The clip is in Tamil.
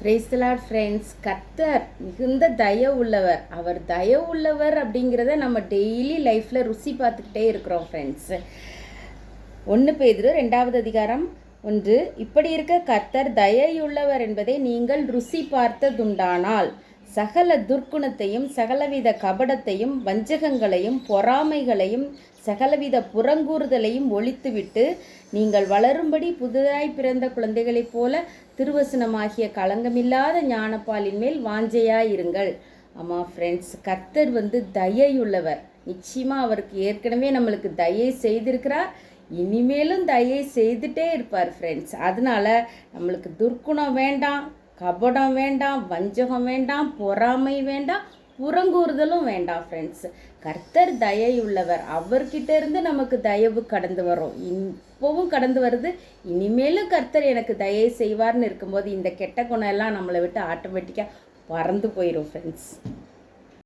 Praise the Lord friends. கர்த்தர் மிகுந்த தயவு உள்ளவர். அவர் தயவு உள்ளவர் அப்படிங்கிறத நம்ம டெய்லி லைஃப்பில் ருசி பார்த்துக்கிட்டே இருக்கிறோம் ஃப்ரெண்ட்ஸ். 1 பேதுரு 2வது அதிகாரம் 1. இப்படி இருக்க கர்த்தர் தயையுள்ளவர் என்பதை நீங்கள் ருசி பார்த்ததுண்டானால் சகல துர்க்குணத்தையும் சகலவித கபடத்தையும் வஞ்சகங்களையும் பொறாமைகளையும் சகலவித புறங்கூறுதலையும் ஒழித்துவிட்டு நீங்கள் வளரும்படி புதிதாய் பிறந்த குழந்தைகளைப் போல திருவசனமாகிய களங்கமில்லாத ஞானப்பாலின் மேல் வாஞ்சையாயிருங்கள். ஆமாம் ஃப்ரெண்ட்ஸ், கர்த்தர் தயையுள்ளவர். நிச்சயமாக அவருக்கு ஏற்கனவே நம்மளுக்கு தயை செய்திருக்கிறார், இனிமேலும் தயை செய்துட்டே இருப்பார் ஃப்ரெண்ட்ஸ். அதனால நம்மளுக்கு துர்க்குணம் வேண்டாம், கபடம் வேண்டாம், வஞ்சகம் வேண்டாம், பொறாமை வேண்டாம், புறங்கூறுதலும் வேண்டாம் ஃப்ரெண்ட்ஸ். கர்த்தர் தயையுள்ளவர். அவர்கிட்ட இருந்து நமக்கு தயவு கடந்து வரும், இப்போவும் கடந்து வருது, இனிமேலும் கர்த்தர் எனக்கு தயை செய்வார்னு இருக்கும்போது இந்த கெட்ட குணம் எல்லாம் நம்மளை விட்டு ஆட்டோமேட்டிக்காக பறந்து போயிடும் ஃப்ரெண்ட்ஸ்.